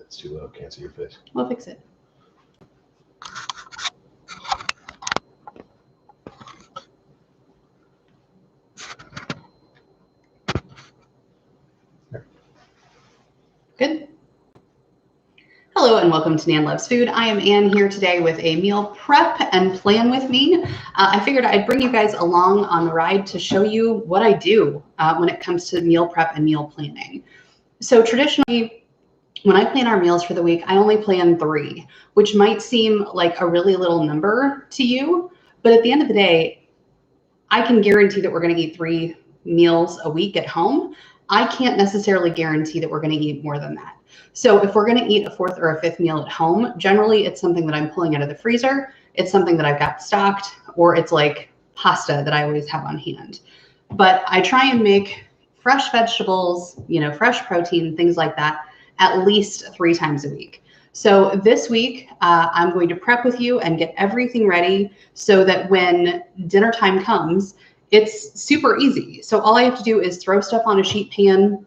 It's too low. Can't see your face. We'll fix it. Good. Hello and welcome to Nan Loves Food. I am Ann here today with a meal prep and plan with me. I figured I'd bring you guys along on the ride to show you what I do when it comes to meal prep and meal planning. So traditionally, when I plan our meals for the week, I only plan 3, which might seem like a really little number to you. But at the end of the day, I can guarantee that we're going to eat 3 meals a week at home. I can't necessarily guarantee that we're going to eat more than that. So if we're going to eat a 4th or a 5th meal at home, generally it's something that I'm pulling out of the freezer. It's something that I've got stocked, or it's like pasta that I always have on hand. But I try and make fresh vegetables, fresh protein, things like that, at least 3 times a week. So this week, I'm going to prep with you and get everything ready so that when dinner time comes, it's super easy. So all I have to do is throw stuff on a sheet pan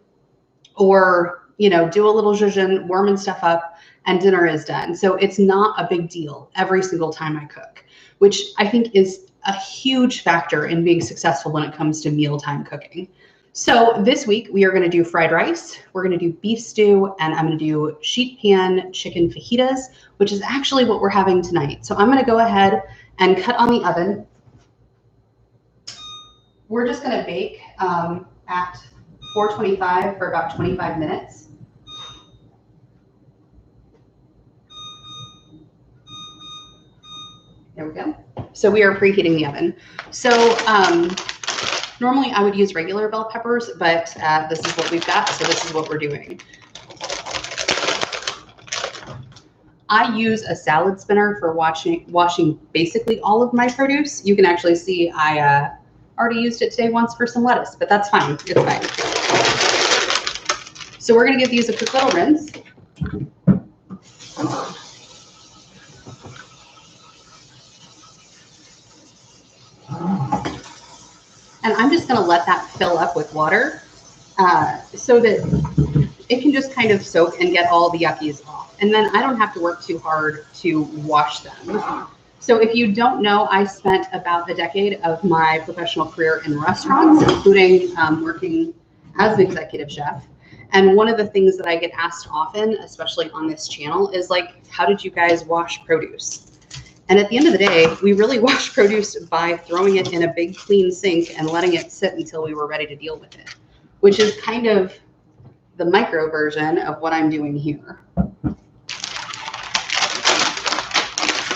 or, do a little zhuzh, warming stuff up, and dinner is done. So it's not a big deal every single time I cook, which I think is a huge factor in being successful when it comes to mealtime cooking. So this week we are going to do fried rice, we're going to do beef stew, and I'm going to do sheet pan chicken fajitas, which is actually what we're having tonight. So I'm going to go ahead and cut on the oven. We're just going to bake at 425 for about 25 minutes. There we go. So we are preheating the oven. So normally I would use regular bell peppers, but this is what we've got, so this is what we're doing. I use a salad spinner for washing basically all of my produce. You can actually see I already used it today once for some lettuce, but that's fine. It's fine. So we're going to give these a quick little rinse. And I'm just going to let that fill up with water so that it can just kind of soak and get all the yuckies off. And then I don't have to work too hard to wash them. So if you don't know, I spent about a decade of my professional career in restaurants, including working as an executive chef. And one of the things that I get asked often, especially on this channel, is like, how did you guys wash produce? And at the end of the day, we really wash produce by throwing it in a big clean sink and letting it sit until we were ready to deal with it, which is kind of the micro version of what I'm doing here.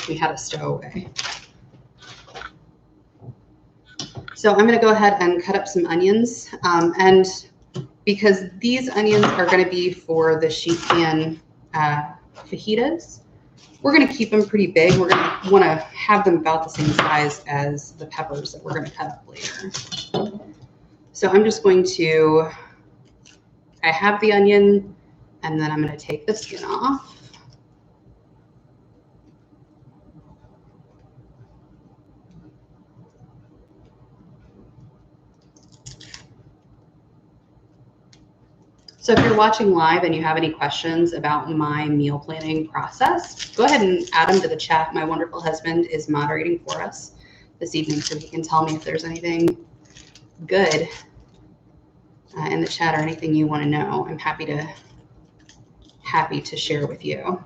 We had a stowaway. So I'm going to go ahead and cut up some onions. And because these onions are going to be for the sheet pan fajitas, we're going to keep them pretty big. We're going to want to have them about the same size as the peppers that we're going to cut up later. So I'm just going to, I have the onion, and then I'm going to take the skin off. So if you're watching live and you have any questions about my meal planning process, go ahead and add them to the chat. My wonderful husband is moderating for us this evening, so he can tell me if there's anything good in the chat or anything you want to know. I'm happy to share with you.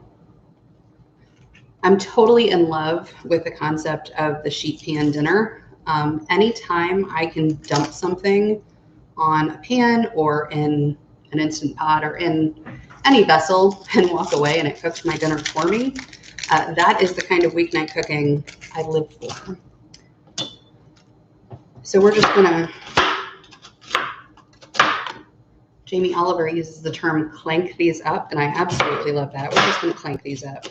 I'm totally in love with the concept of the sheet pan dinner. Anytime I can dump something on a pan or in an Instant Pot or in any vessel and walk away and it cooks my dinner for me, that is the kind of weeknight cooking I live for. So we're just gonna, Jamie Oliver uses the term clank these up, and I absolutely love that. We're just gonna clank these up.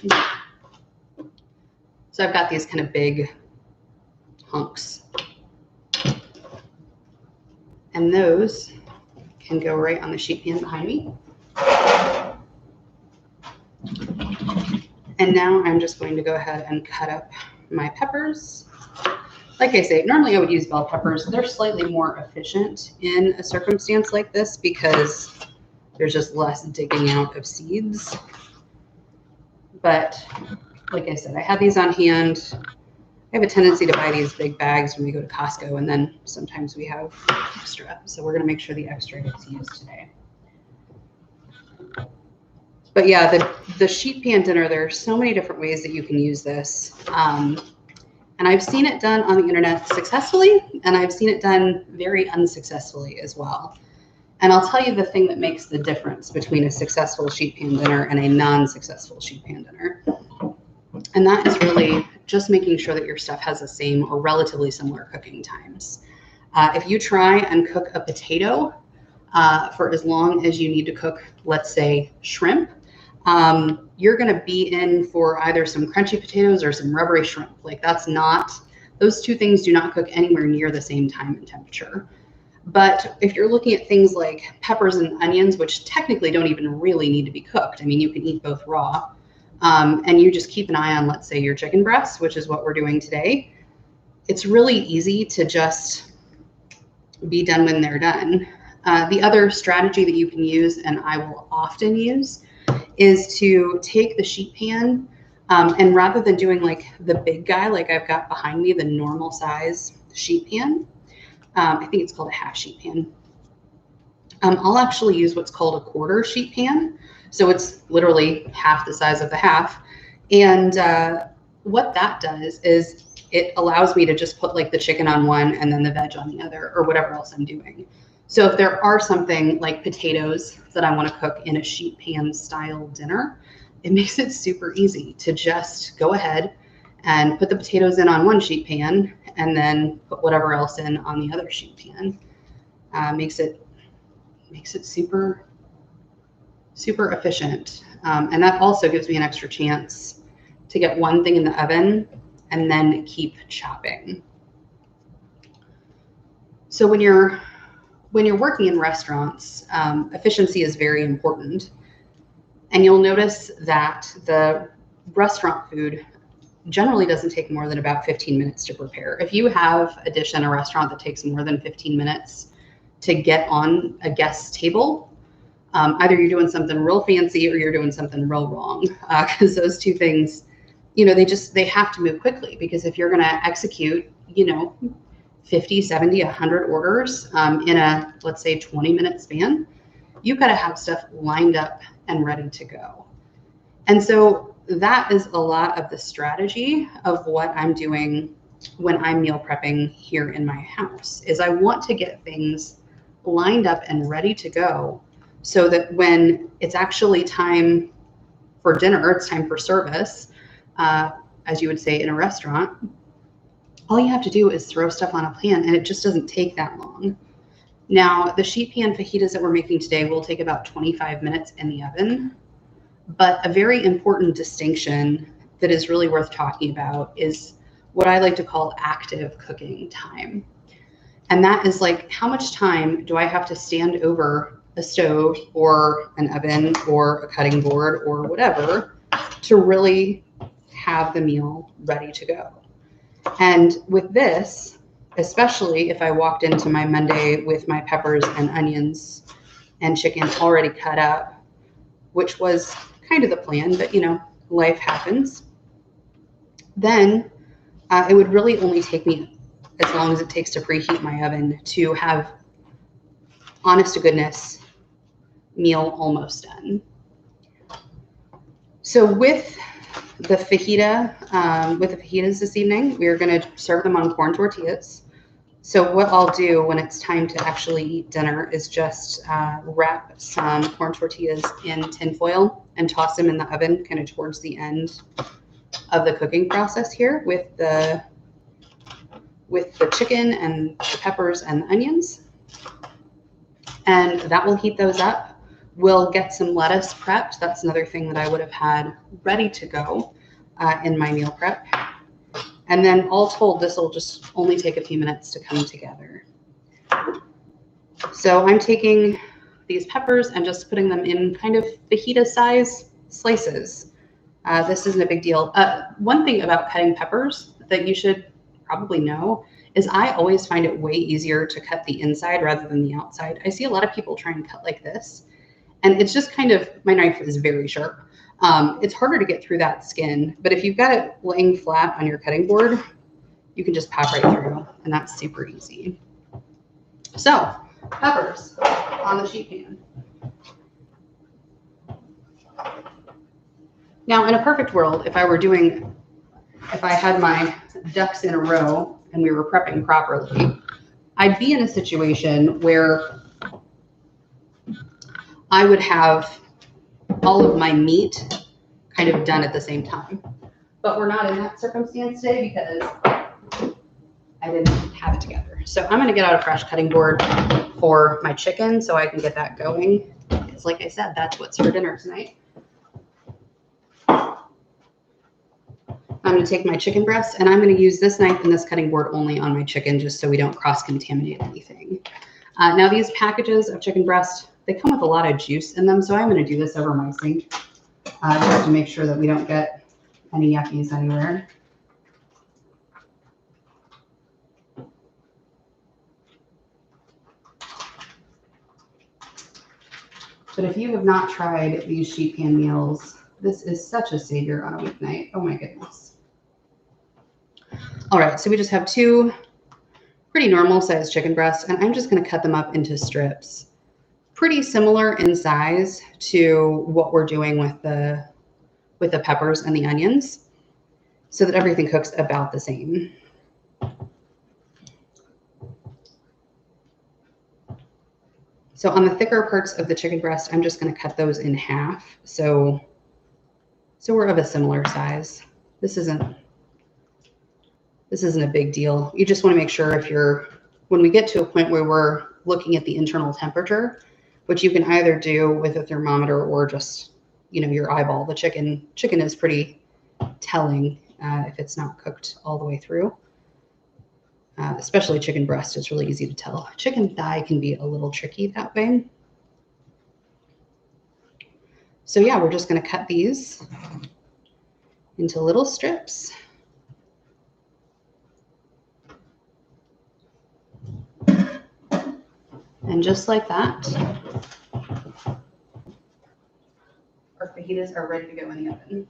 So I've got these kind of big hunks, and those can go right on the sheet pan behind me. And now I'm just going to go ahead and cut up my peppers. Like I say, normally I would use bell peppers. They're slightly more efficient in a circumstance like this because there's just less digging out of seeds. But like I said, I had these on hand. I have a tendency to buy these big bags when we go to Costco, and then sometimes we have extra. So we're going to make sure the extra gets used today. But yeah, the sheet pan dinner, there are so many different ways that you can use this. And I've seen it done on the internet successfully, and I've seen it done very unsuccessfully as well. And I'll tell you the thing that makes the difference between a successful sheet pan dinner and a non-successful sheet pan dinner. And that is really just making sure that your stuff has the same or relatively similar cooking times. If you try and cook a potato for as long as you need to cook, let's say, shrimp, you're going to be in for either some crunchy potatoes or some rubbery shrimp. Like those two things do not cook anywhere near the same time and temperature. But if you're looking at things like peppers and onions, which technically don't even really need to be cooked, I mean, you can eat both raw, and you just keep an eye on, let's say, your chicken breasts, which is what we're doing today, it's really easy to just be done when they're done. The other strategy that you can use, and I will often use, is to take the sheet pan and rather than doing like the big guy, like I've got behind me, the normal size sheet pan, I think it's called a half sheet pan. I'll actually use what's called a quarter sheet pan. So it's literally half the size of the half. And what that does is it allows me to just put like the chicken on one and then the veg on the other, or whatever else I'm doing. So if there are something like potatoes that I want to cook in a sheet pan style dinner, it makes it super easy to just go ahead and put the potatoes in on one sheet pan and then put whatever else in on the other sheet pan. Makes it super efficient. And that also gives me an extra chance to get one thing in the oven and then keep chopping. So when you're working in restaurants, efficiency is very important. And you'll notice that the restaurant food generally doesn't take more than about 15 minutes to prepare. If you have a dish in a restaurant that takes more than 15 minutes to get on a guest's table, either you're doing something real fancy or you're doing something real wrong, because those two things, they have to move quickly, because if you're going to execute, 50, 70, 100 orders in a, let's say, 20-minute span, you've got to have stuff lined up and ready to go. And so that is a lot of the strategy of what I'm doing when I'm meal prepping here in my house, is I want to get things lined up and ready to go so that when it's actually time for dinner, it's time for service, as you would say in a restaurant, all you have to do is throw stuff on a pan, and it just doesn't take that long. Now, the sheet pan fajitas that we're making today will take about 25 minutes in the oven. But a very important distinction that is really worth talking about is what I like to call active cooking time. And that is like, how much time do I have to stand over a stove or an oven or a cutting board or whatever to really have the meal ready to go? And with this, especially if I walked into my Monday with my peppers and onions and chicken already cut up, which was kind of the plan, but life happens, then it would really only take me as long as it takes to preheat my oven to have, honest to goodness, meal almost done. So with the fajitas this evening, we're going to serve them on corn tortillas. So what I'll do when it's time to actually eat dinner is just wrap some corn tortillas in tinfoil and toss them in the oven kind of towards the end of the cooking process here with the chicken and the peppers and the onions. And that will heat those up. We'll get some lettuce prepped. That's another thing that I would have had ready to go in my meal prep. And then all told, this will just only take a few minutes to come together. So I'm taking these peppers and just putting them in kind of fajita size slices. This isn't a big deal. One thing about cutting peppers that you should probably know is I always find it way easier to cut the inside rather than the outside. I see a lot of people try and cut like this, and it's just kind of, my knife is very sharp. It's harder to get through that skin, but if you've got it laying flat on your cutting board, you can just pop right through, and that's super easy. So, peppers on the sheet pan. Now, in a perfect world, if I had my ducks in a row and we were prepping properly, I'd be in a situation where I would have all of my meat kind of done at the same time. But we're not in that circumstance today because I didn't have it together. So I'm going to get out a fresh cutting board for my chicken so I can get that going. Because like I said, that's what's for dinner tonight. I'm going to take my chicken breasts and I'm going to use this knife and this cutting board only on my chicken just so we don't cross-contaminate anything. Now these packages of chicken breast, they come with a lot of juice in them, so I'm going to do this over my sink just to make sure that we don't get any yuckies anywhere. But if you have not tried these sheet pan meals, this is such a savior on a weeknight. Oh my goodness. All right, so we just have two pretty normal sized chicken breasts, and I'm just going to cut them up into strips. Pretty similar in size to what we're doing with the peppers and the onions, so that everything cooks about the same. So on the thicker parts of the chicken breast, I'm just going to cut those in half. So we're of a similar size. This isn't a big deal. You just want to make sure when we get to a point where we're looking at the internal temperature, which you can either do with a thermometer or just, your eyeball. The chicken is pretty telling if it's not cooked all the way through. Especially chicken breast, it's really easy to tell. Chicken thigh can be a little tricky that way. So yeah, we're just going to cut these into little strips. And just like that, our fajitas are ready to go in the oven.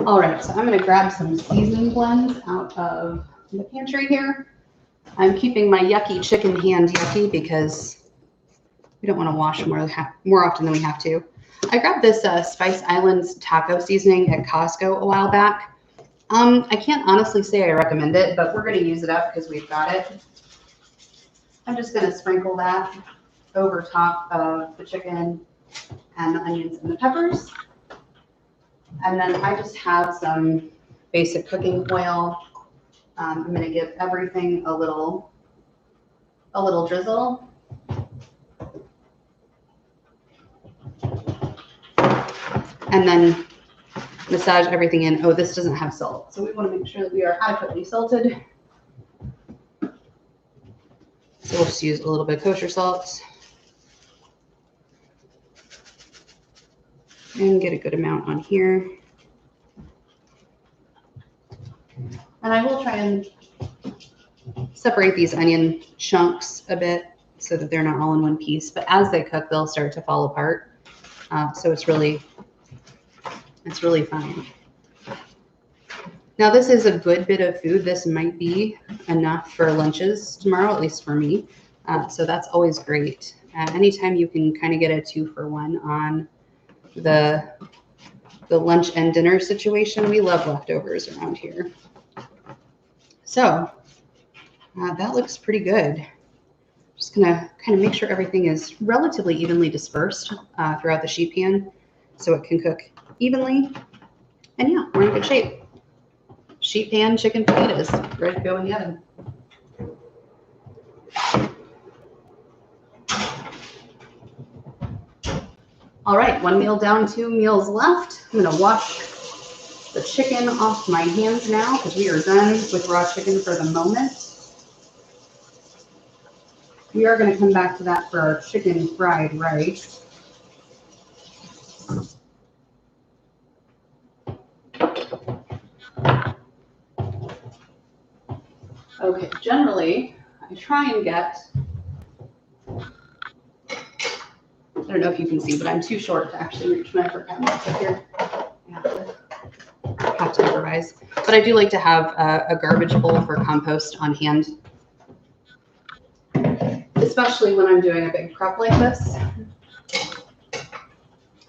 All right, so I'm going to grab some seasoning blends out of the pantry here. I'm keeping my yucky chicken hand yucky because we don't want to wash more often than we have to. I grabbed this Spice Islands taco seasoning at Costco a while back. I can't honestly say I recommend it, but we're going to use it up because we've got it. I'm just going to sprinkle that over top of the chicken and the onions and the peppers. And then I just have some basic cooking oil. I'm going to give everything a little drizzle. And then massage everything in. Oh, this doesn't have salt, so we want to make sure that we are adequately salted. So we'll just use a little bit of kosher salt. And get a good amount on here. And I will try and separate these onion chunks a bit so that they're not all in one piece. But as they cook, they'll start to fall apart. So it's really fine. Now this is a good bit of food. This might be enough for lunches tomorrow, at least for me. So that's always great. Anytime you can kind of get a 2-for-1 on the lunch and dinner situation, we love leftovers around here. So that looks pretty good. Just gonna kind of make sure everything is relatively evenly dispersed throughout the sheet pan so it can cook evenly. And yeah, we're in good shape. Sheet pan chicken fajitas ready to go in the oven. All right, 1 meal down, 2 meals left. I'm gonna wash the chicken off my hands now because we are done with raw chicken for the moment. We are going to come back to that for our chicken fried rice. Okay, generally, I try and get, I don't know if you can see, but I'm too short to actually reach my upper cabinet up here. I have to improvise. But I do like to have a garbage bowl for compost on hand, especially when I'm doing a big prep like this,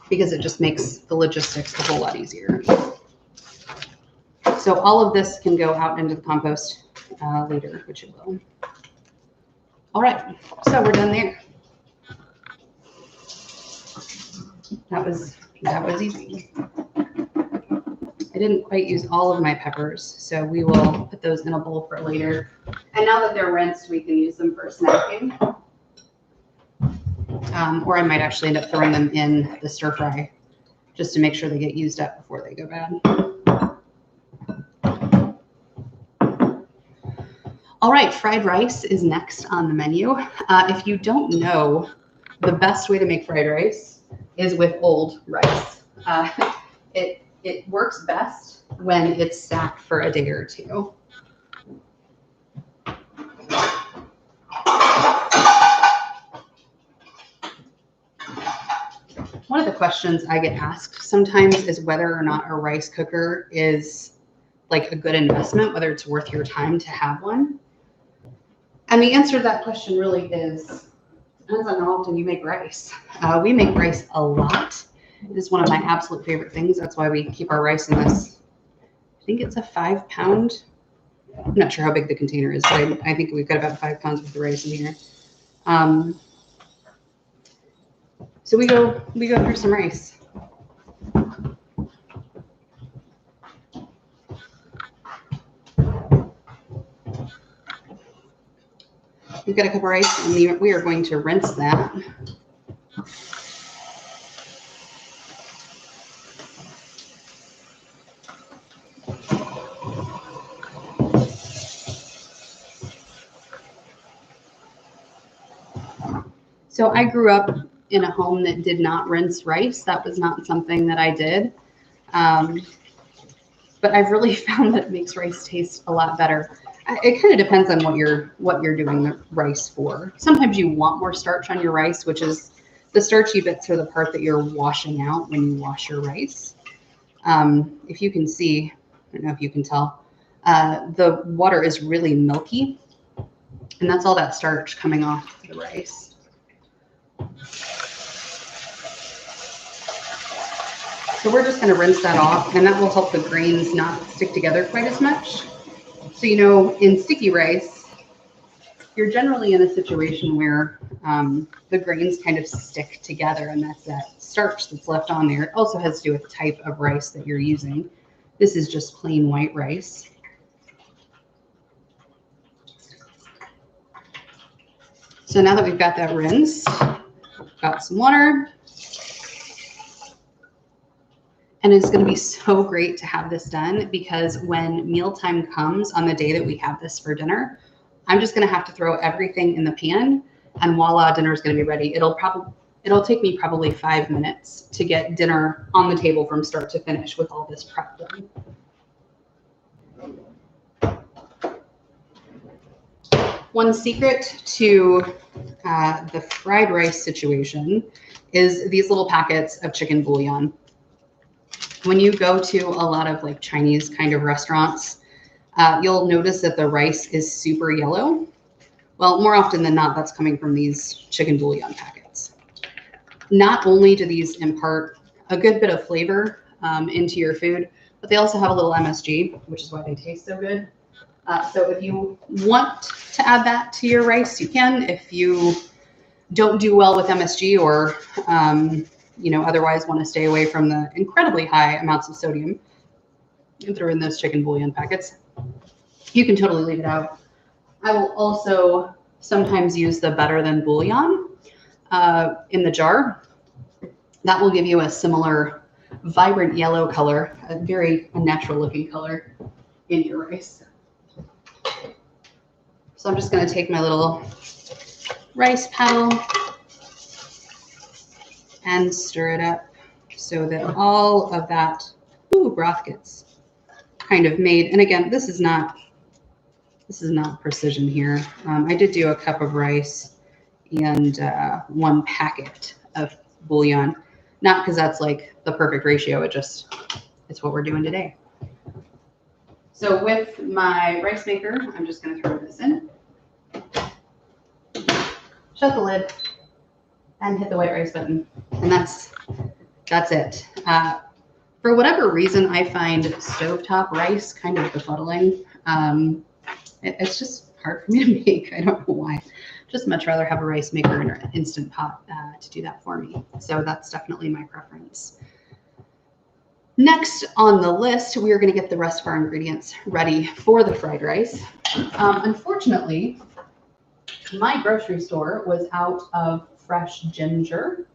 because it just makes the logistics a whole lot easier. So all of this can go out into the compost later, which it will. All right, so we're done there. That was easy. I didn't quite use all of my peppers, so we will put those in a bowl for later. And now that they're rinsed, we can use them for snacking. Or I might actually end up throwing them in the stir fry just to make sure they get used up before they go bad. All right, fried rice is next on the menu. If you don't know, the best way to make fried rice is with old rice. It works best when it's sat for a day or two. One of the questions I get asked sometimes is whether or not a rice cooker is like a good investment, whether it's worth your time to have one. And the answer to that question really is, depends on how often you make rice. We make rice a lot. It is one of my absolute favorite things. That's why we keep our rice in this. I think it's a 5 pound. I'm not sure how big the container is, but I think we've got about 5 pounds worth of rice in here. So we go through some rice. We've got a cup of rice, and we are going to rinse that. So I grew up in a home that did not rinse rice. That was not something that I did. But I've really found that it makes rice taste a lot better. It kind of depends on what you're doing the rice for. Sometimes you want more starch on your rice, which is the starchy bits are the part that you're washing out when you wash your rice. If you can see, I don't know if you can tell, the water is really milky, and that's all that starch coming off the rice. So we're just going to rinse that off, and that will help the grains not stick together quite as much. So, you know, in sticky rice, you're generally in a situation where the grains kind of stick together, and that's that starch that's left on there. It also has to do with the type of rice that you're using. This is just plain white rice. So now that we've got that rinsed, got some water. And it's going to be so great to have this done, because when mealtime comes on the day that we have this for dinner, I'm just going to have to throw everything in the pan, and voila, dinner is going to be ready. It'll take me probably 5 minutes to get dinner on the table from start to finish with all this prep done. One secret to the fried rice situation is these little packets of chicken bouillon. When you go to a lot of like Chinese kind of restaurants, you'll notice that the rice is super yellow. Well, more often than not, that's coming from these chicken bouillon packets. Not only do these impart a good bit of flavor into your food, but they also have a little MSG, which is why they taste so good. So if you want to add that to your rice, you can. If you don't do well with MSG, or you know, otherwise want to stay away from the incredibly high amounts of sodium that are in those chicken bouillon packets, you can totally leave it out. I will also sometimes use the better than bouillon in the jar. That will give you a similar vibrant yellow color, a very natural looking color in your rice. So I'm just going to take my little rice paddle and stir it up so that all of that broth gets kind of made. And again, this is not precision here. I did do a cup of rice and 1 packet of bouillon, not because that's like the perfect ratio. It's what we're doing today. So with my rice maker, I'm just going to throw this in, shut the lid, and hit the white rice button. And that's it. For whatever reason, I find stovetop rice kind of befuddling. It's just hard for me to make. I don't know why. Just much rather have a rice maker and an Instant Pot to do that for me. So that's definitely my preference. Next on the list, we are going to get the rest of our ingredients ready for the fried rice. Unfortunately, my grocery store was out of fresh ginger.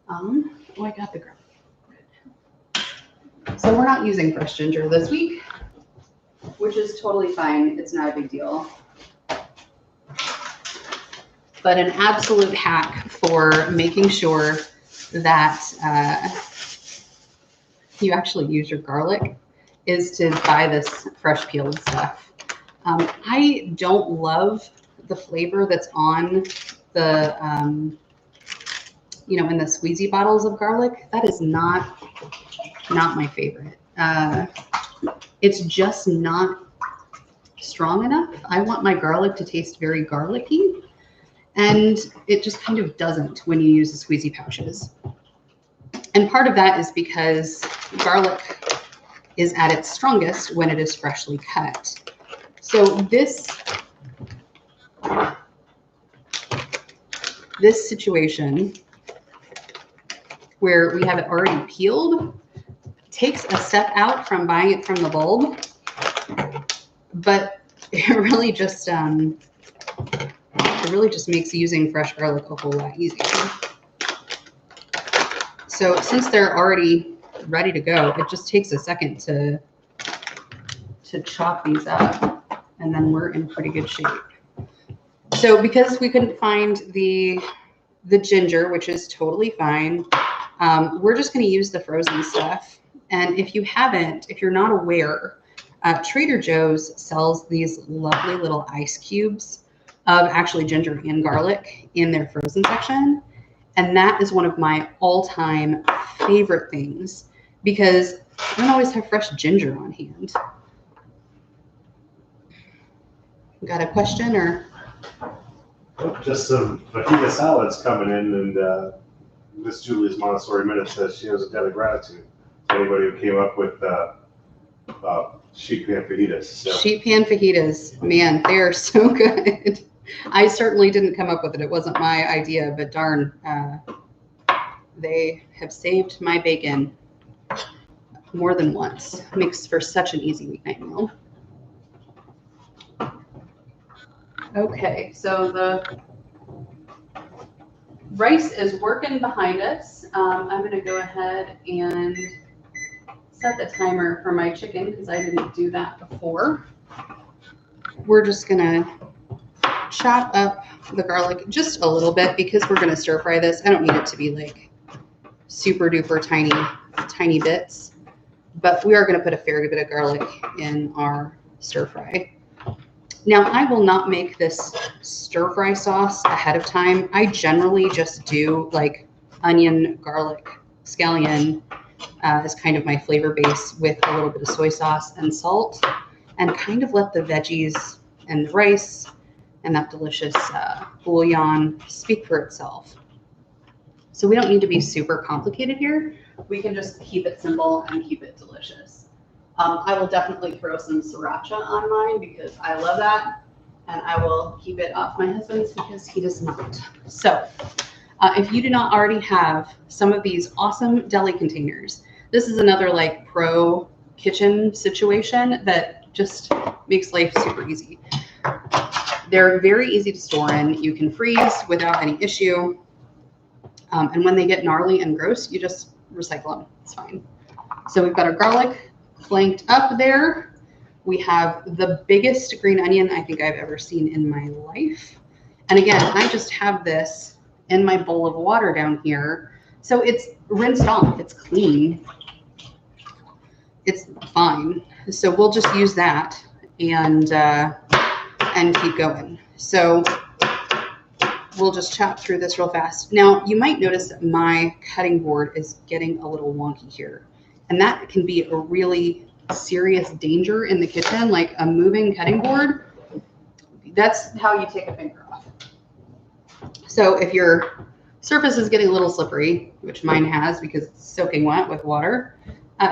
I got the garlic. So we're not using fresh ginger this week, which is totally fine. It's not a big deal. But an absolute hack for making sure that you actually use your garlic is to buy this fresh peeled stuff. I don't love the flavor that's on the, in the squeezy bottles of garlic. That is not my favorite. It's just not strong enough. I want my garlic to taste very garlicky, and it just kind of doesn't when you use the squeezy pouches. And part of that is because garlic is at its strongest when it is freshly cut. So this situation where we have it already peeled takes a step out from buying it from the bulb, but it really just makes using fresh garlic a whole lot easier. So since they're already ready to go, it just takes a second to chop these up, and then we're in pretty good shape. So because we couldn't find the ginger, which is totally fine, we're just going to use the frozen stuff. And if you're not aware, Trader Joe's sells these lovely little ice cubes of actually ginger and garlic in their frozen section. And that is one of my all-time favorite things because I don't always have fresh ginger on hand. Got a question or? Just some fajita salads coming in, and Miss Julie's Montessori Minute says she has a debt of gratitude to anybody who came up with sheet pan fajitas. So. Sheet pan fajitas, man, they are so good. I certainly didn't come up with it. It wasn't my idea, but darn, they have saved my bacon more than once. Makes for such an easy weeknight meal. Okay, so the rice is working behind us. I'm going to go ahead and set the timer for my chicken because I didn't do that before. We're just going to chop up the garlic just a little bit because we're going to stir fry this. I don't need it to be like super duper tiny bits, but we are going to put a fair bit of garlic in our stir fry. Now, I will not make this stir fry sauce ahead of time. I generally just do like onion, garlic, scallion as kind of my flavor base with a little bit of soy sauce and salt, and kind of let the veggies and the rice and that delicious bouillon speak for itself. So we don't need to be super complicated here. We can just keep it simple and keep it delicious. I will definitely throw some sriracha on mine because I love that, and I will keep it off my husband's because he does not. So if you do not already have some of these awesome deli containers, this is another like pro kitchen situation that just makes life super easy. They're very easy to store in. You can freeze without any issue. And when they get gnarly and gross, you just recycle them. It's fine. So we've got our garlic flanked up there. We have the biggest green onion I think I've ever seen in my life. And again, I just have this in my bowl of water down here. So it's rinsed off, it's clean. It's fine. So we'll just use that and keep going. So we'll just chop through this real fast. Now, you might notice that my cutting board is getting a little wonky here. And that can be a really serious danger in the kitchen, like a moving cutting board. That's how you take a finger off. So if your surface is getting a little slippery, which mine has because it's soaking wet with water,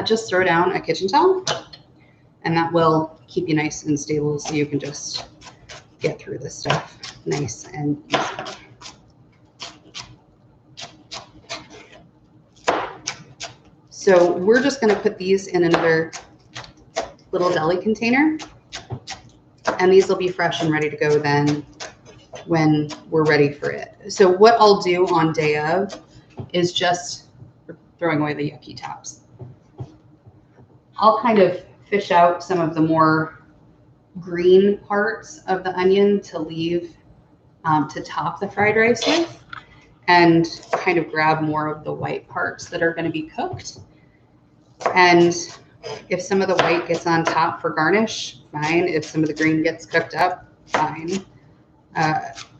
just throw down a kitchen towel and that will keep you nice and stable so you can just get through this stuff nice and easy. So we're just going to put these in another little deli container, and these will be fresh and ready to go then when we're ready for it. So what I'll do on day of is just throwing away the yucky tops. I'll kind of fish out some of the more green parts of the onion to leave to top the fried rice with, and kind of grab more of the white parts that are going to be cooked. And if some of the white gets on top for garnish, fine. If some of the green gets cooked up, fine.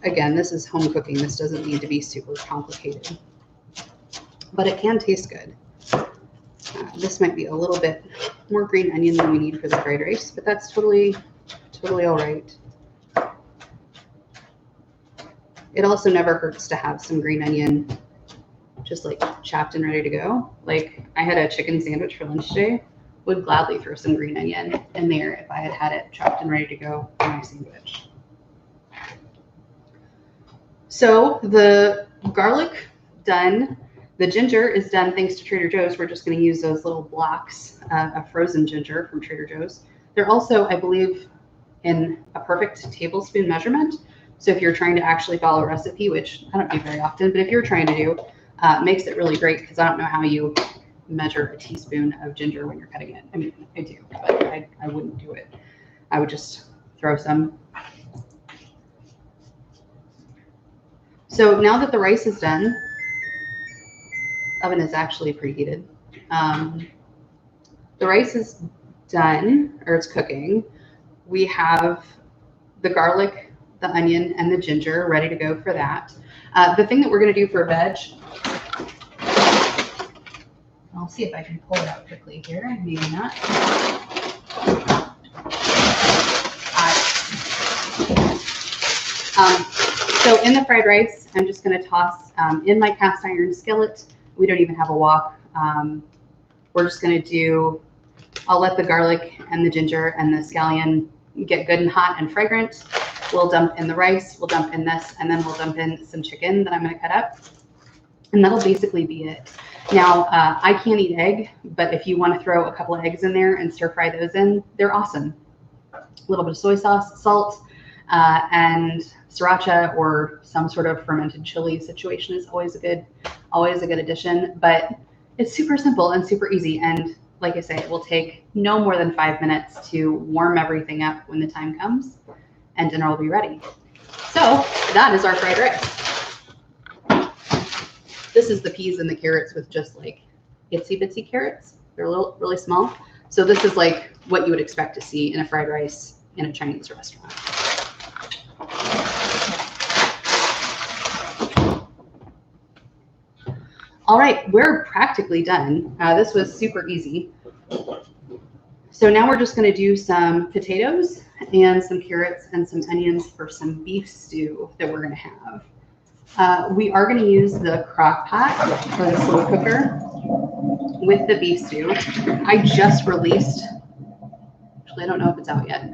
Again, this is home cooking. This doesn't need to be super complicated, but it can taste good. This might be a little bit more green onion than we need for the fried rice, but that's totally all right. It also never hurts to have some green onion just like chopped and ready to go. Like I had a chicken sandwich for lunch today, would gladly throw some green onion in there if I had had it chopped and ready to go for my sandwich. So the garlic done, the ginger is done thanks to Trader Joe's. We're just going to use those little blocks of frozen ginger from Trader Joe's. They're also, I believe, in a perfect tablespoon measurement. So if you're trying to actually follow a recipe, which I don't do very often, but if you're trying to do, makes it really great because I don't know how you measure a teaspoon of ginger when you're cutting it. I mean, I do, but I wouldn't do it. I would just throw some. So now that the rice is done, oven is actually preheated. The rice is done, or it's cooking. We have the garlic, the onion, and the ginger ready to go for that. The thing that we're going to do for veg, I'll see if I can pull it out quickly here. Maybe not. So in the fried rice, I'm just going to toss in my cast iron skillet. We don't even have a wok. We're just going to do, I'll let the garlic and the ginger and the scallion get good and hot and fragrant. We'll dump in the rice, we'll dump in this, and then we'll dump in some chicken that I'm going to cut up. And that'll basically be it. Now, I can't eat egg, but if you want to throw a couple of eggs in there and stir fry those in, they're awesome. A little bit of soy sauce, salt, and sriracha or some sort of fermented chili situation is always a good addition. But it's super simple and super easy. And like I say, it will take no more than 5 minutes to warm everything up when the time comes, and dinner will be ready. So that is our fried rice. This is the peas and the carrots with just like itsy bitsy carrots. They're really small. So this is like what you would expect to see in a fried rice in a Chinese restaurant. All right, we're practically done. This was super easy. So now we're just going to do some potatoes and some carrots and some onions for some beef stew that we're going to have. We are going to use the crock pot or the slow cooker with the beef stew. I just released, actually I don't know if it's out yet.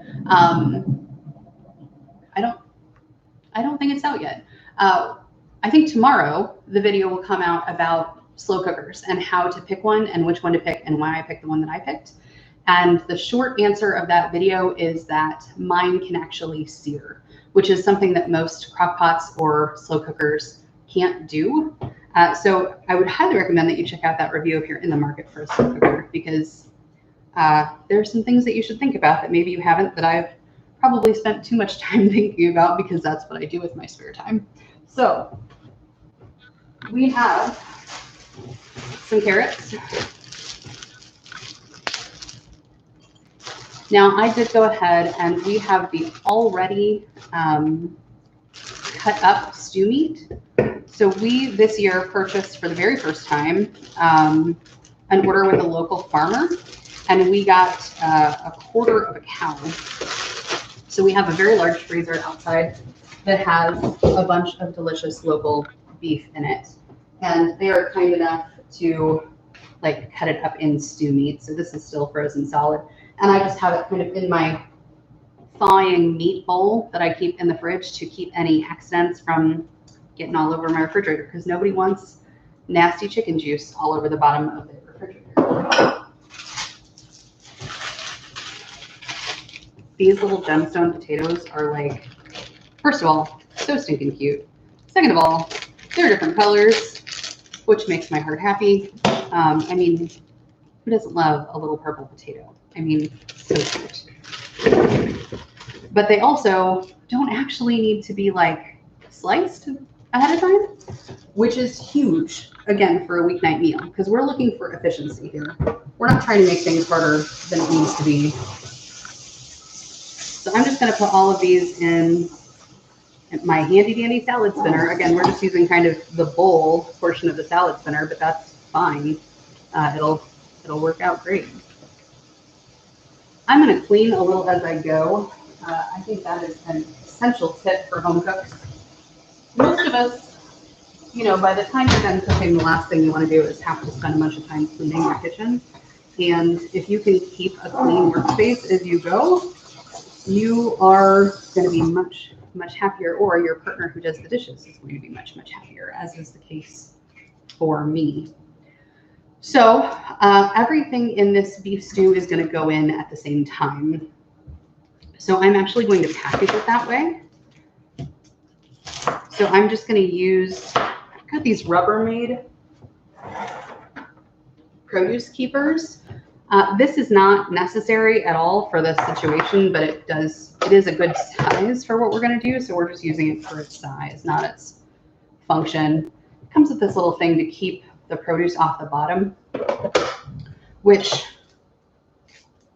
I don't think it's out yet. I think tomorrow the video will come out about slow cookers and how to pick one and which one to pick and why I picked the one that I picked. And the short answer of that video is that mine can actually sear, which is something that most crock pots or slow cookers can't do. So I would highly recommend that you check out that review if you're in the market for a slow cooker, because there are some things that you should think about that maybe you haven't, that I've probably spent too much time thinking about, because that's what I do with my spare time. So we have some carrots. Now I did go ahead and we have the already cut up stew meat. So we this year purchased for the very first time an order with a local farmer, and we got a quarter of a cow. So we have a very large freezer outside that has a bunch of delicious local beef in it. And they are kind enough to like cut it up in stew meat. So this is still frozen solid. And I just have it kind of in my thawing meat bowl that I keep in the fridge to keep any accidents from getting all over my refrigerator, because nobody wants nasty chicken juice all over the bottom of the refrigerator. These little gemstone potatoes are like, first of all, so stinking cute. Second of all, they're different colors, which makes my heart happy. I mean, who doesn't love a little purple potato? I mean, so cute. But they also don't actually need to be like sliced ahead of time, which is huge, again, for a weeknight meal, because we're looking for efficiency here. We're not trying to make things harder than it needs to be. So I'm just going to put all of these in my handy dandy salad spinner. Again, we're just using kind of the bowl portion of the salad spinner, but that's fine. It'll work out great. I'm going to clean a little as I go. I think that is an essential tip for home cooks. Most of us, you know, by the time you're done cooking, the last thing you want to do is have to spend a bunch of time cleaning your kitchen. And if you can keep a clean workspace as you go, you are going to be much, much happier, or your partner who does the dishes is going to be much, much happier, as is the case for me. So everything in this beef stew is going to go in at the same time. So I'm actually going to package it that way. So I'm just going to use, I've got these Rubbermaid produce keepers. This is not necessary at all for this situation, but it is a good size for what we're going to do. So we're just using it for its size, not its function. It comes with this little thing to keep the produce off the bottom, which,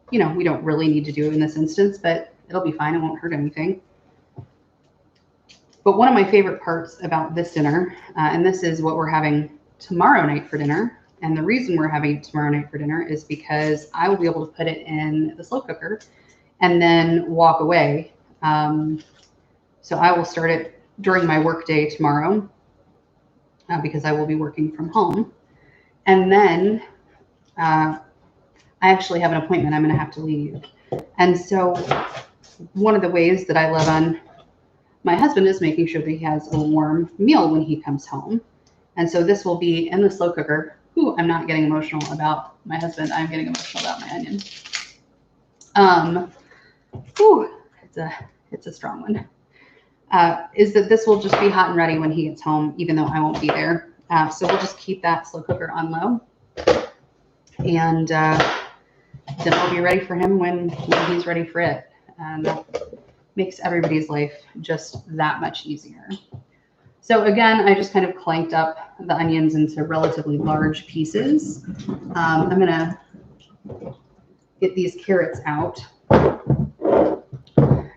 you know, we don't really need to do in this instance, but it'll be fine. It won't hurt anything. But one of my favorite parts about this dinner, and this is what we're having tomorrow night for dinner, and the reason we're having it tomorrow night for dinner is because I will be able to put it in the slow cooker and then walk away. So I will start it during my work day tomorrow because I will be working from home. And then I actually have an appointment. I'm going to have to leave. And so one of the ways that I love on my husband is making sure that he has a warm meal when he comes home. And so this will be in the slow cooker. Ooh, I'm not getting emotional about my husband. I'm getting emotional about my onion. It's a strong one. Is that this will just be hot and ready when he gets home, even though I won't be there. So we'll just keep that slow cooker on low. And then I'll be ready for him when he's ready for it. That makes everybody's life just that much easier. So again, I just kind of clanked up the onions into relatively large pieces. I'm going to get these carrots out.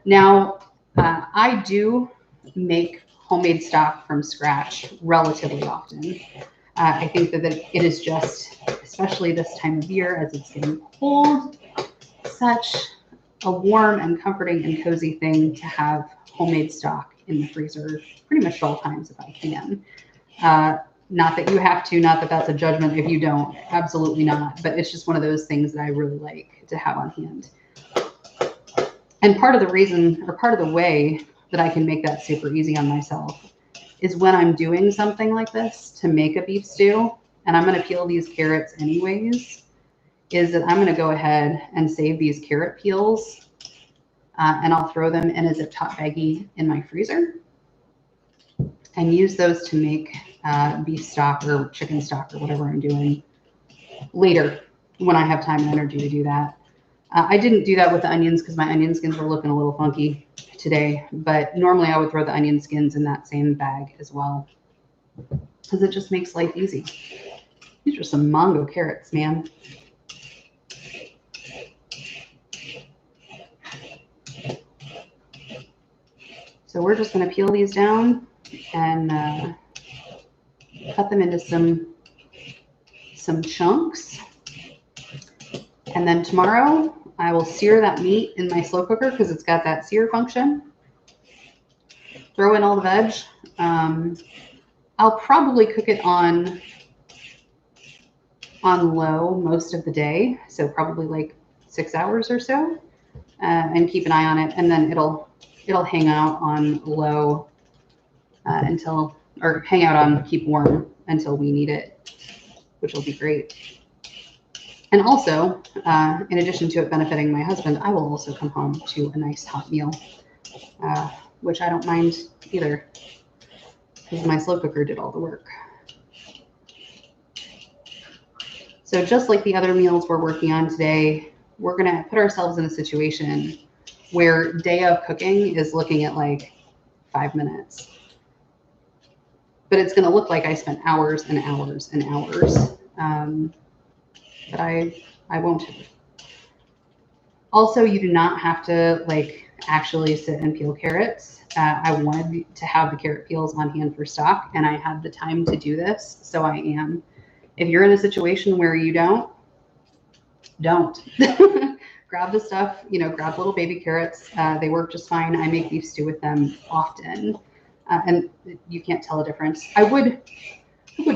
Now, I do make homemade stock from scratch relatively often. I think that it is just, especially this time of year as it's getting cold, such a warm and comforting and cozy thing to have homemade stock in the freezer pretty much 12 times if I can. Not that you have to, not that that's a judgment if you don't, absolutely not. But it's just one of those things that I really like to have on hand. And part of the reason, or part of the way that I can make that super easy on myself is when I'm doing something like this to make a beef stew, and I'm going to peel these carrots anyways, is that I'm going to go ahead and save these carrot peels and I'll throw them in a zip top baggie in my freezer and use those to make beef stock or chicken stock or whatever I'm doing later when I have time and energy to do that. I didn't do that with the onions because my onion skins were looking a little funky today, but normally I would throw the onion skins in that same bag as well because it just makes life easy. These are some mango carrots, man. So we're just going to peel these down and cut them into some chunks. And then tomorrow I will sear that meat in my slow cooker because it's got that sear function. Throw in all the veg. I'll probably cook it on low most of the day, so probably like 6 hours or so, and keep an eye on it, and then it'll hang out on low hang out on keep warm until we need it, which will be great. And also, in addition to it benefiting my husband, I will also come home to a nice hot meal, which I don't mind either, because my slow cooker did all the work. So just like the other meals we're working on today, we're going to put ourselves in a situation where day of cooking is looking at like 5 minutes. But it's going to look like I spent hours and hours and hours. But I won't have. Also, you do not have to like actually sit and peel carrots. I wanted to have the carrot peels on hand for stock, and I had the time to do this, so I am. If you're in a situation where you don't. Grab the stuff, grab little baby carrots. They work just fine. I make beef stew with them often, and you can't tell a difference. I would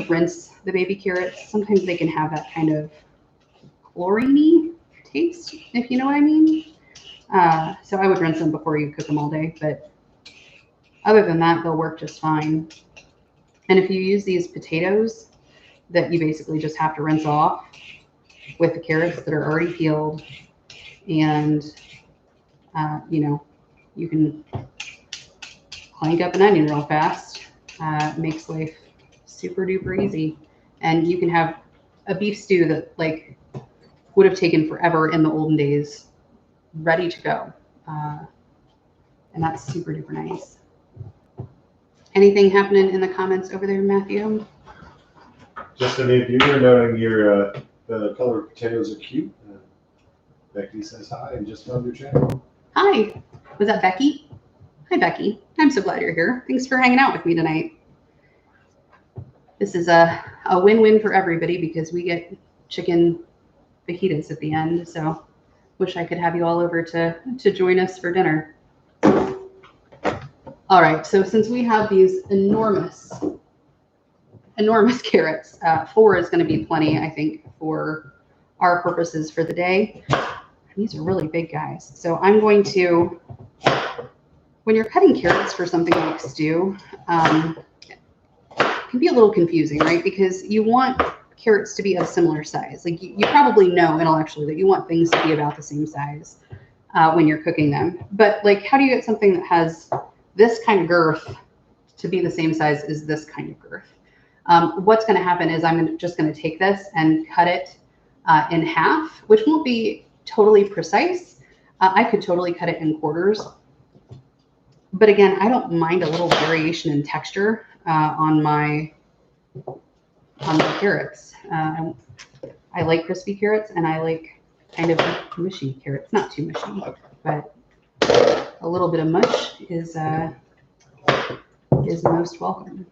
rinse the baby carrots. Sometimes they can have that kind of chlorine-y taste, if you know what I mean. So I would rinse them before you cook them all day, but other than that, they'll work just fine. And if you use these potatoes that you basically just have to rinse off with the carrots that are already peeled, and you can clank up an onion real fast. Makes life super duper easy, and you can have a beef stew that like would have taken forever in the olden days ready to go, and that's super duper nice. Anything happening in the comments over there, Matthew? Just a new viewer noting the color of potatoes are cute. Becky says hi and just found your channel. Hi, was that Becky? Hi, Becky. I'm so glad you're here. Thanks for hanging out with me tonight. This is a win-win for everybody because we get chicken fajitas at the end. So wish I could have you all over to join us for dinner. All right, so since we have these enormous carrots, 4 is going to be plenty, I think, for our purposes for the day. These are really big guys. So I'm going to, when you're cutting carrots for something like stew, it can be a little confusing, right? Because you want carrots to be of similar size. Like you probably know intellectually that you want things to be about the same size when you're cooking them. But like, how do you get something that has this kind of girth to be the same size as this kind of girth? What's going to happen is I'm just going to take this and cut it in half, which won't be totally precise. I could totally cut it in quarters. But again, I don't mind a little variation in texture on my carrots. I like crispy carrots, and I like kind of mushy carrots. Not too mushy, but a little bit of mush is most welcome.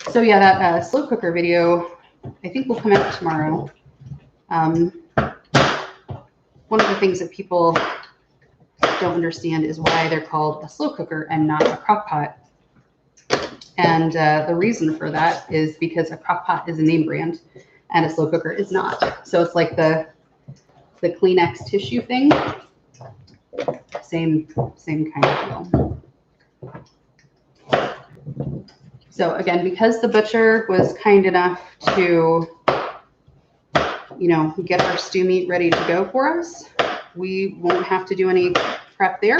So yeah, that slow cooker video, I think will come out tomorrow. One of the things that people don't understand is why they're called a slow cooker and not a crock pot. And the reason for that is because a crock pot is a name brand and a slow cooker is not. So it's like the Kleenex tissue thing. Same kind of deal. So again, because the butcher was kind enough to, get our stew meat ready to go for us, we won't have to do any prep there.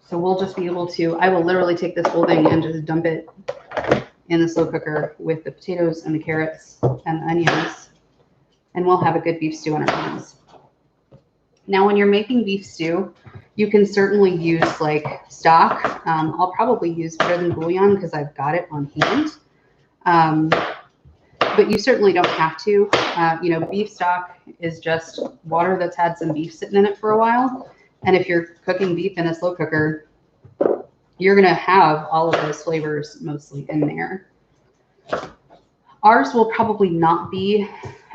So we'll just be able to, I will literally take this whole thing and just dump it in the slow cooker with the potatoes and the carrots and the onions, and we'll have a good beef stew on our hands. Now, when you're making beef stew, you can certainly use like stock. I'll probably use better than bouillon because I've got it on hand. But you certainly don't have to. You know, beef stock is just water that's had some beef sitting in it for a while. And if you're cooking beef in a slow cooker, you're going to have all of those flavors mostly in there. Ours will probably not be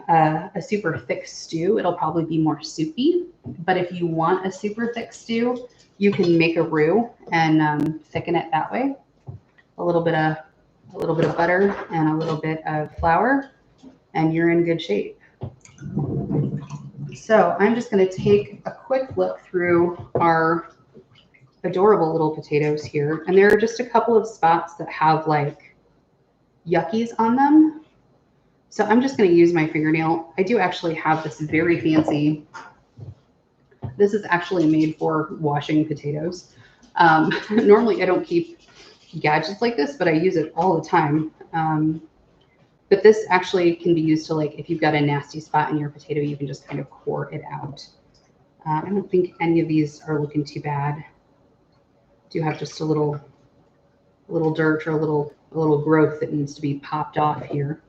a super thick stew. It'll probably be more soupy. But if you want a super thick stew, you can make a roux and thicken it that way. A little bit of butter and a little bit of flour, and you're in good shape. So I'm just going to take a quick look through our adorable little potatoes here. And there are just a couple of spots that have like yuckies on them. So I'm just going to use my fingernail. I do actually have this very fancy, this is actually made for washing potatoes. Normally I don't keep gadgets like this, but I use it all the time. But this actually can be used to, like, if you've got a nasty spot in your potato, you can just kind of core it out. I don't think any of these are looking too bad. Do have just a little dirt or a little growth that needs to be popped off here.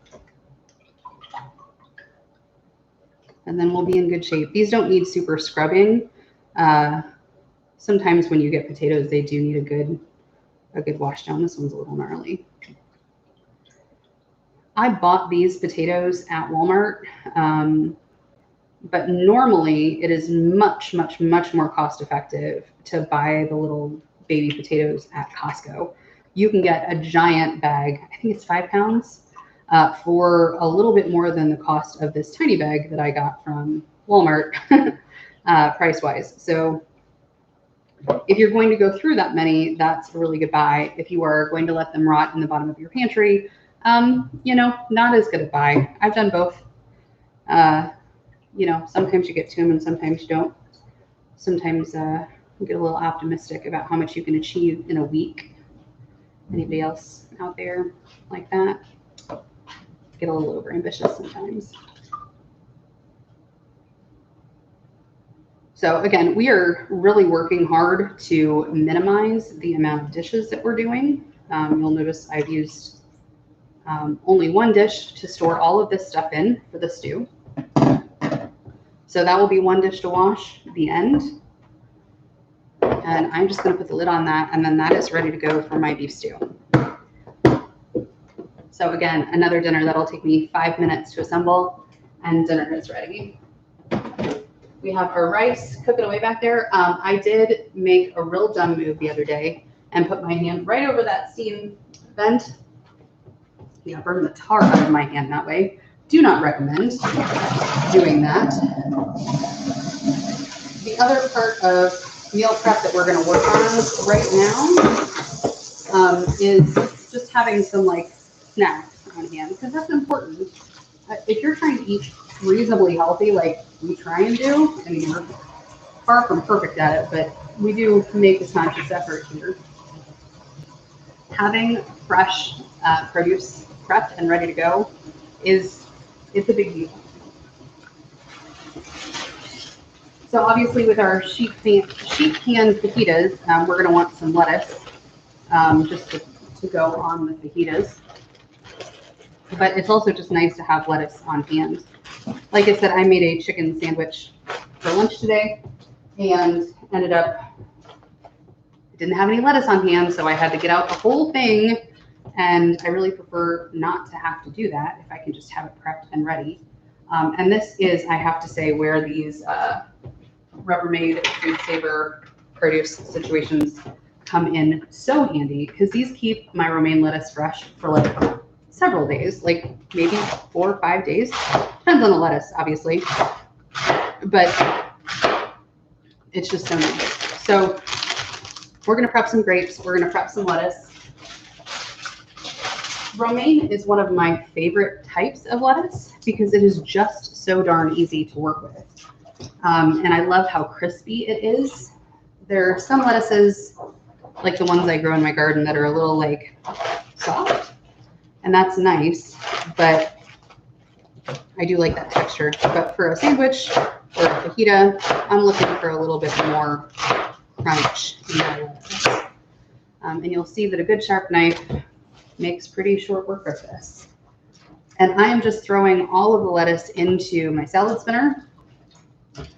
And then we'll be in good shape. These don't need super scrubbing. Sometimes when you get potatoes, they do need a good wash down. This one's a little gnarly. I bought these potatoes at Walmart, but normally it is much, much, much more cost effective to buy the little baby potatoes at Costco. You can get a giant bag, I think it's 5 pounds, for a little bit more than the cost of this tiny bag that I got from Walmart price-wise. So if you're going to go through that many, that's a really good buy. If you are going to let them rot in the bottom of your pantry, you know, not as good a buy. I've done both. You know, sometimes you get to them and sometimes you don't. Sometimes you get a little optimistic about how much you can achieve in a week. Anybody else out there like that? Get a little over ambitious sometimes. So again, we are really working hard to minimize the amount of dishes that we're doing. You'll notice I've used only one dish to store all of this stuff in for the stew. So that will be one dish to wash at the end. And I'm just going to put the lid on that, and then that is ready to go for my beef stew. So again, another dinner that'll take me 5 minutes to assemble, and dinner is ready. We have our rice cooking away back there. I did make a real dumb move the other day and put my hand right over that steam vent. Yeah, burn the tar out of my hand that way. Do not recommend doing that. The other part of meal prep that we're going to work on right now is just having some like snacks on hand, because that's important. If you're trying to eat reasonably healthy, like we try and do, I mean, we're far from perfect at it, but we do make a conscious effort here. Having fresh produce prepped and ready to go it's a big deal. So obviously with our sheet pan fajitas, we're going to want some lettuce just to go on the fajitas. But it's also just nice to have lettuce on hand. Like I said, I made a chicken sandwich for lunch today and ended up, didn't have any lettuce on hand, so I had to get out the whole thing. And I really prefer not to have to do that if I can just have it prepped and ready. And this is, I have to say, where these Rubbermaid Food Saver produce situations come in so handy, because these keep my romaine lettuce fresh for like several days, like maybe 4 or 5 days. Depends on the lettuce, obviously, but it's just so nice. So we're going to prep some grapes. We're going to prep some lettuce. Romaine is one of my favorite types of lettuce because it is just so darn easy to work with. And I love how crispy it is. There are some lettuces, like the ones I grow in my garden, that are a little like soft, and that's nice, but I do like that texture. But for a sandwich or a fajita, I'm looking for a little bit more crunch in my lettuce. And you'll see that a good sharp knife makes pretty short work of this. And I am just throwing all of the lettuce into my salad spinner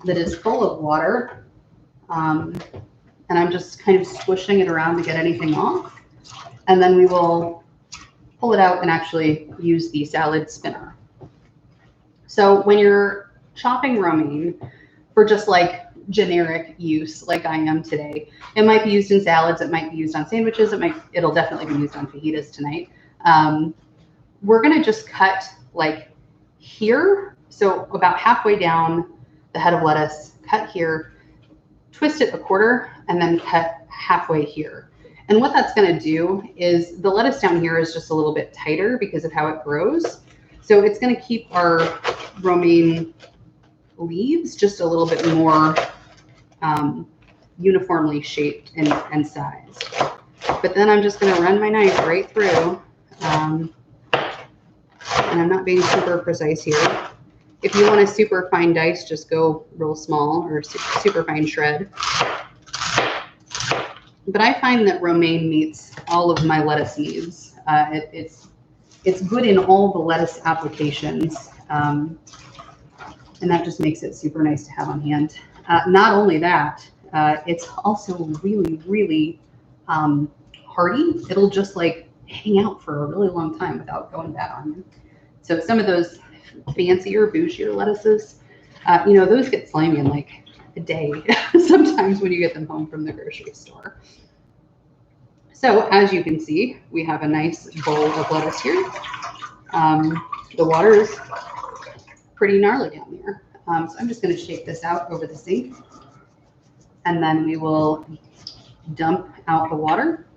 that is full of water. And I'm just kind of squishing it around to get anything off. And then we will pull it out and actually use the salad spinner. So when you're chopping romaine for just like generic use, like I am today, it might be used in salads, it might be used on sandwiches, it'll definitely be used on fajitas tonight. We're gonna just cut like here, so about halfway down the head of lettuce, cut here, twist it a quarter, and then cut halfway here. And what that's gonna do is the lettuce down here is just a little bit tighter because of how it grows. So it's gonna keep our romaine leaves just a little bit more uniformly shaped and sized. But then I'm just gonna run my knife right through, and I'm not being super precise here. If you want a super fine dice, just go real small, or super fine shred. But I find that romaine meets all of my lettuce needs. It's good in all the lettuce applications, and that just makes it super nice to have on hand. Not only that, it's also really, really hardy. It'll just like hang out for a really long time without going bad on you. So some of those fancier, bougier lettuces, those get slimy in like a day, sometimes when you get them home from the grocery store. So as you can see, we have a nice bowl of lettuce here. The water is pretty gnarly down there. So I'm just going to shake this out over the sink, and then we will dump out the water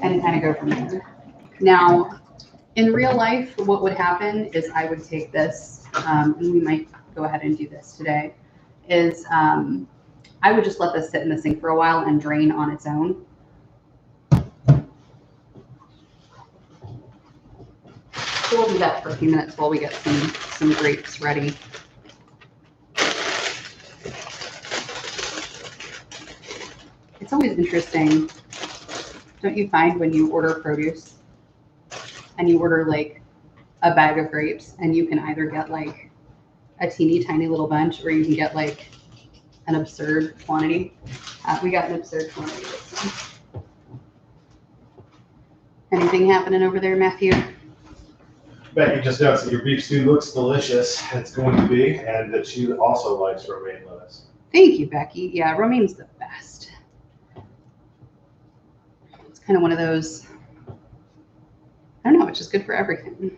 and kind of go from there. Now, in real life, what would happen is I would take this, and we might go ahead and do this today, is I would just let this sit in the sink for a while and drain on its own. So we'll do that for a few minutes while we get some grapes ready. It's always interesting, don't you find, when you order produce and you order like a bag of grapes, and you can either get like a teeny tiny little bunch, or you can get like an absurd quantity. We got an absurd quantity this time. Anything happening over there, Matthew? Becky just noticed that your beef stew looks delicious. It's going to be, and that she also likes romaine lettuce. Thank you, Becky. Yeah, romaine's the best. It's kind of one of those, I don't know, it's just good for everything.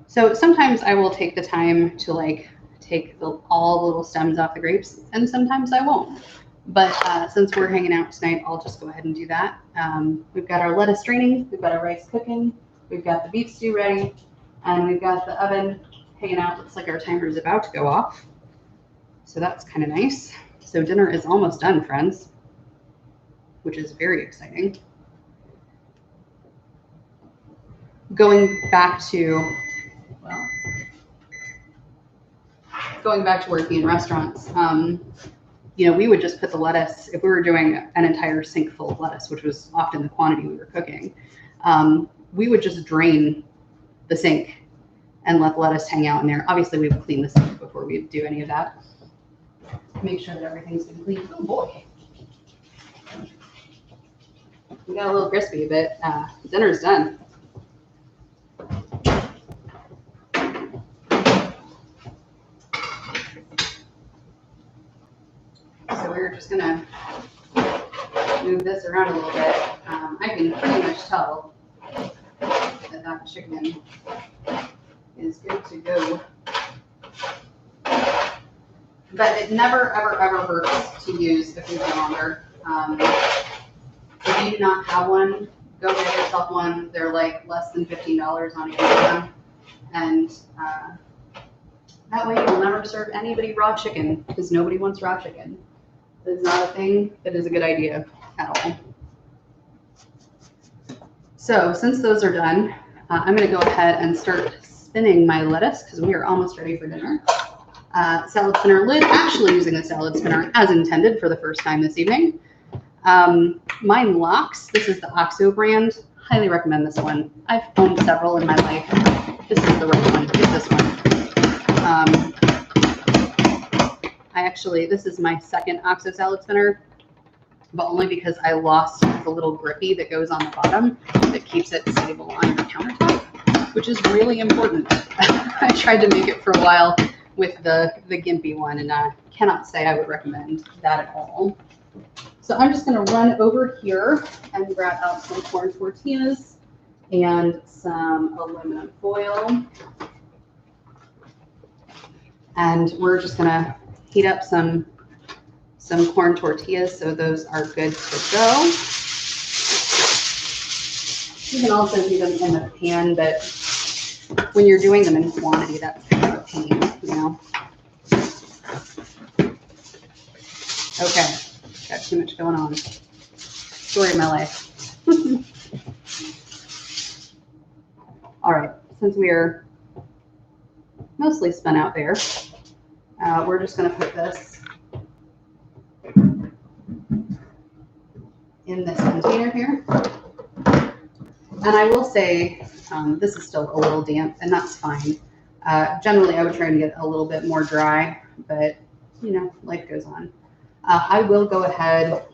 So sometimes I will take the time to like take all the little stems off the grapes, and sometimes I won't. But since we're hanging out tonight, I'll just go ahead and do that. We've got our lettuce draining, we've got our rice cooking, we've got the beef stew ready, and we've got the oven hanging out. Looks like our timer is about to go off. So that's kind of nice. So dinner is almost done, friends, which is very exciting. Going back to working in restaurants, we would just put the lettuce, if we were doing an entire sink full of lettuce, which was often the quantity we were cooking, we would just drain the sink and let the lettuce hang out in there. Obviously, we would clean the sink before we do any of that. Make sure that everything's been cleaned. Oh boy. We got a little crispy, but dinner's done. So we're just gonna move this around a little bit. I can pretty much tell that chicken is good to go. But it never, ever, ever hurts to use a food thermometer. If you do not have one, go get yourself one. They're like less than $15 on Amazon. And That way you will never serve anybody raw chicken because nobody wants raw chicken. That is not a thing that is a good idea at all. So since those are done, I'm going to go ahead and start spinning my lettuce because we are almost ready for dinner. Salad spinner lid, actually using the salad spinner as intended for the first time this evening. Mine locks. This is the OXO brand. Highly recommend this one. I've owned several in my life. This is the right one. It's this one. This is my second OXO salad spinner, but only because I lost the little grippy that goes on the bottom that keeps it stable on your countertop, which is really important. I tried to make it for a while with the gimpy one, and I cannot say I would recommend that at all. So I'm just going to run over here and grab out some corn tortillas and some aluminum foil. And we're just going to heat up some corn tortillas so those are good to go. You can also do them in the pan, but when you're doing them in quantity, that's kind of a pain, you know. Okay, got too much going on. Story of my life. All right, since we are mostly spun out there, we're just going to put this in this container here. And I will say this is still a little damp, and that's fine. Generally, I would try and get a little bit more dry, but you know, life goes on. I will go ahead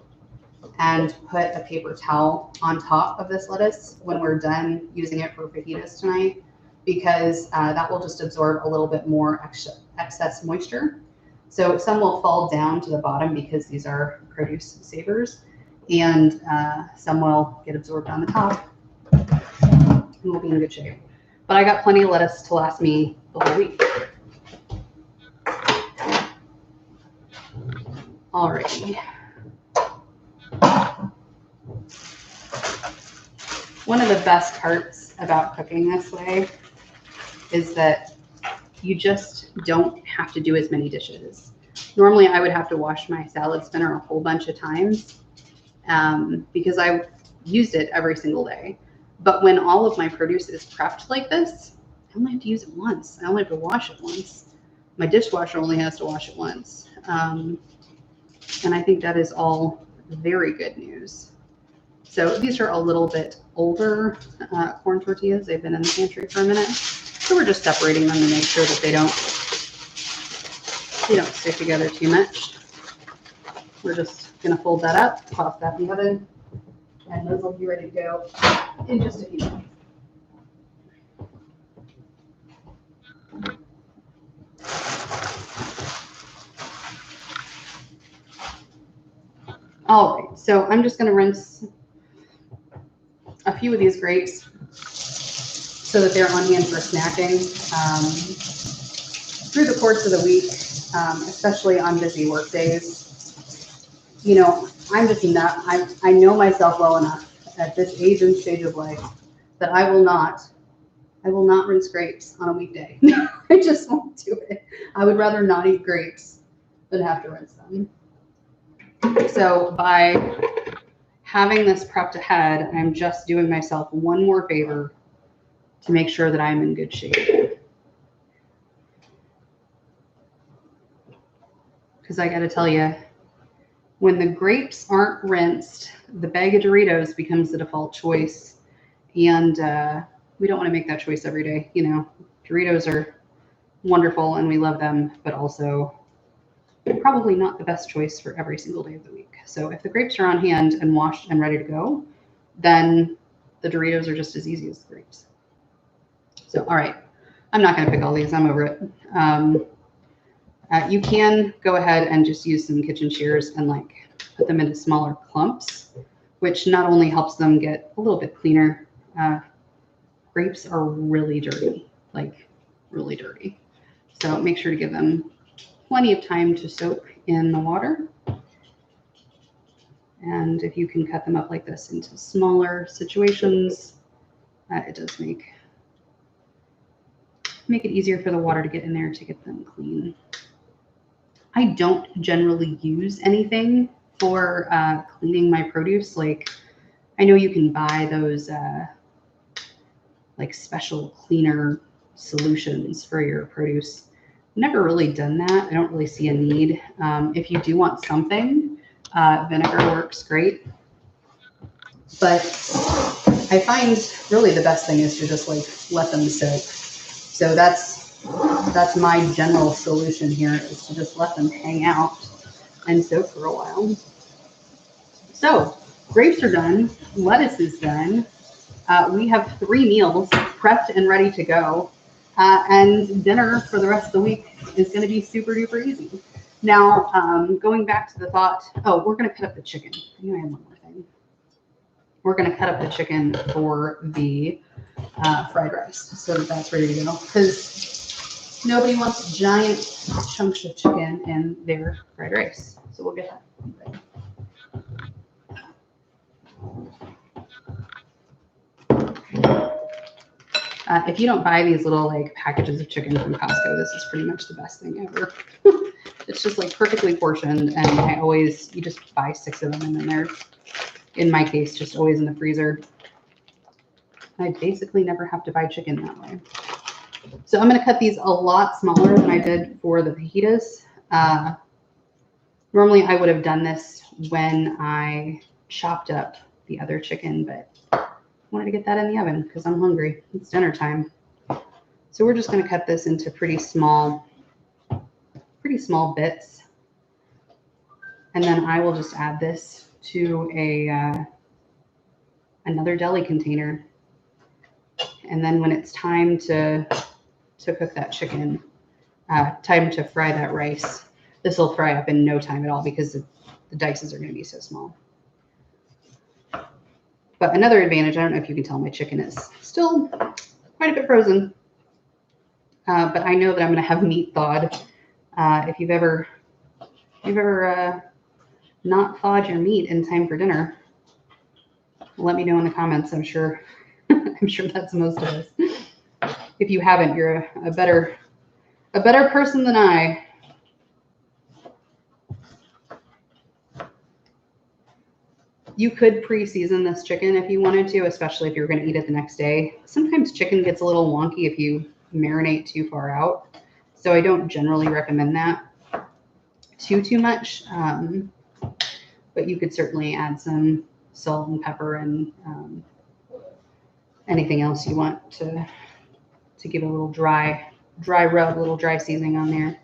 and put a paper towel on top of this lettuce when we're done using it for fajitas tonight, because that will just absorb a little bit more excess moisture. So some will fall down to the bottom because these are produce savers, and some will get absorbed on the top, and we'll be in good shape. But I got plenty of lettuce to last me the whole week. Alrighty. One of the best parts about cooking this way is that you just don't have to do as many dishes. Normally I would have to wash my salad spinner a whole bunch of times because I used it every single day. But when all of my produce is prepped like this, I only have to use it once. I only have to wash it once. My dishwasher only has to wash it once. And I think that is all very good news. So these are a little bit older corn tortillas. They've been in the pantry for a minute. So we're just separating them to make sure that they don't stick together too much. We're just going to fold that up, pop that in the oven, and those will be ready to go in just a few minutes. All right, so I'm just going to rinse a few of these grapes so that they're on hand for snacking through the course of the week, especially on busy work days. You know, I'm just not, I know myself well enough at this age and stage of life that I will not rinse grapes on a weekday. I just won't do it. I would rather not eat grapes than have to rinse them. So by having this prepped ahead, I'm just doing myself one more favor to make sure that I'm in good shape. Because I got to tell you, when the grapes aren't rinsed, the bag of Doritos becomes the default choice. And we don't want to make that choice every day. You know, Doritos are wonderful and we love them, but also probably not the best choice for every single day of the week. So if the grapes are on hand and washed and ready to go, then the Doritos are just as easy as the grapes. So, all right, I'm not going to pick all these. I'm over it. You can go ahead and just use some kitchen shears and like put them into smaller clumps, which not only helps them get a little bit cleaner. Grapes are really dirty, like really dirty. So make sure to give them plenty of time to soak in the water. And if you can cut them up like this into smaller situations, it does make make it easier for the water to get in there to get them clean. I don't generally use anything for cleaning my produce. Like, I know you can buy those like special cleaner solutions for your produce. Never really done that. I don't really see a need. If you do want something, vinegar works great. But I find really the best thing is to just like let them soak. So that's my general solution here, is to just let them hang out and soak for a while. So grapes are done, lettuce is done. We have 3 meals prepped and ready to go. And dinner for the rest of the week is going to be super duper easy. Now, going back to the thought, we're going to cut up the chicken. I knew I had one more thing. We're going to cut up the chicken for the fried rice so that that's ready to go. Because nobody wants giant chunks of chicken in their fried rice. So we'll get that ready. If you don't buy these little like packages of chicken from Costco, this is pretty much the best thing ever. It's just like perfectly portioned, and you just buy 6 of them, and then they're, in my case, just always in the freezer. I basically never have to buy chicken that way. So I'm going to cut these a lot smaller than I did for the fajitas. Normally I would have done this when I chopped up the other chicken, but I wanted to get that in the oven because I'm hungry. It's dinner time. So we're just going to cut this into pretty small bits. And then I will just add this to another deli container. And then when it's time to cook that chicken, time to fry that rice, this will fry up in no time at all because the dices are going to be so small. But another advantage, I don't know if you can tell, my chicken is still quite a bit frozen. But I know that I'm going to have meat thawed. If you've ever not thawed your meat in time for dinner, let me know in the comments. I'm sure that's most of us. If you haven't, you're a better person than I. You could pre-season this chicken if you wanted to, especially if you're going to eat it the next day. Sometimes chicken gets a little wonky if you marinate too far out. So I don't generally recommend that too much. But you could certainly add some salt and pepper and anything else you want to give a little dry rub, a little dry seasoning on there.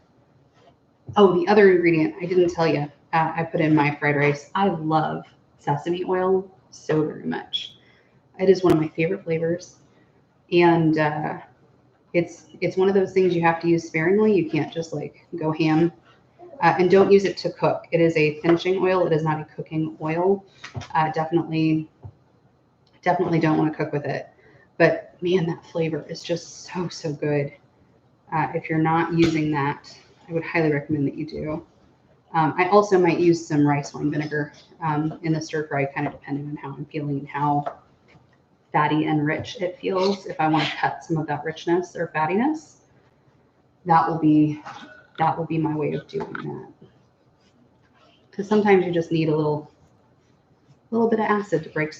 Oh, the other ingredient I didn't tell you, I put in my fried rice. I love sesame oil so very much. It is one of my favorite flavors, and it's one of those things you have to use sparingly. You can't just like go ham, and don't use it to cook. It is a finishing oil. It is not a cooking oil. Definitely don't want to cook with it. But man, that flavor is just so good. If you're not using that, I would highly recommend that you do. I also might use some rice wine vinegar in the stir fry, kind of depending on how I'm feeling and how fatty and rich it feels. If I want to cut some of that richness or fattiness, that will be my way of doing that. Because sometimes you just need a little bit of acid to break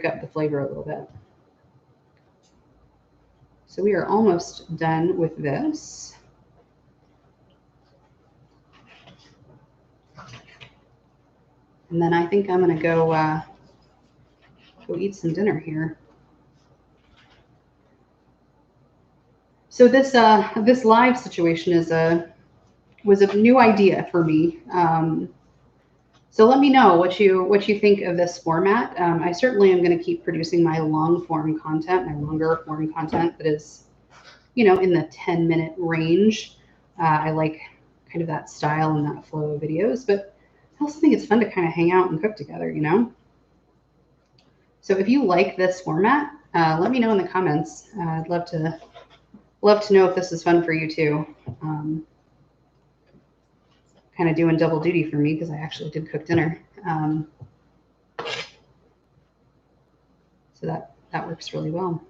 up the flavor a little bit. So we are almost done with this. And then I think I'm going to go eat some dinner here. So this live situation was a new idea for me. So let me know what you think of this format. I certainly am going to keep producing my longer form content that is, in the 10-minute range. I like kind of that style and that flow of videos, but I also think it's fun to kind of hang out and cook together, So if you like this format, let me know in the comments. I'd love to know if this is fun for you too. Kind of doing double duty for me because I actually did cook dinner. So that works really well.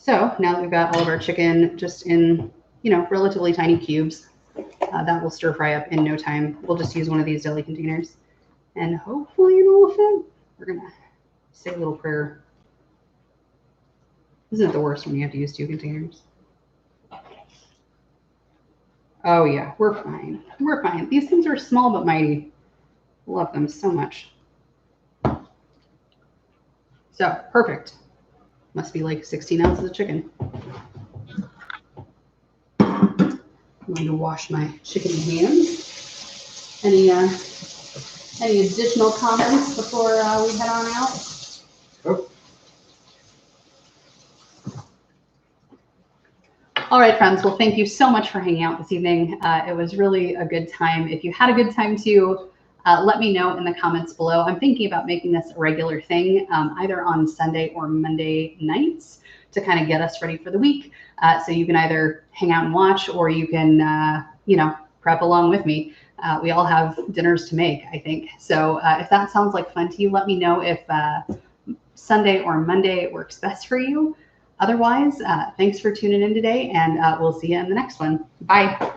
So now that we've got all of our chicken just in, relatively tiny cubes, that will stir fry up in no time. We'll just use one of these deli containers, and hopefully it will fit. We're gonna say a little prayer. Isn't it the worst when you have to use 2 containers? Oh yeah, we're fine. We're fine. These things are small but mighty. Love them so much. So perfect. Must be like 16 ounces of chicken. I'm going to wash my chicken hands. Any additional comments before we head on out? Oh. All right, friends. Well, thank you so much for hanging out this evening. It was really a good time. If you had a good time too, let me know in the comments below. I'm thinking about making this a regular thing, either on Sunday or Monday nights to kind of get us ready for the week. So you can either hang out and watch, or you can, prep along with me. We all have dinners to make, I think. So if that sounds like fun to you, let me know if Sunday or Monday works best for you. Otherwise, thanks for tuning in today, and we'll see you in the next one. Bye.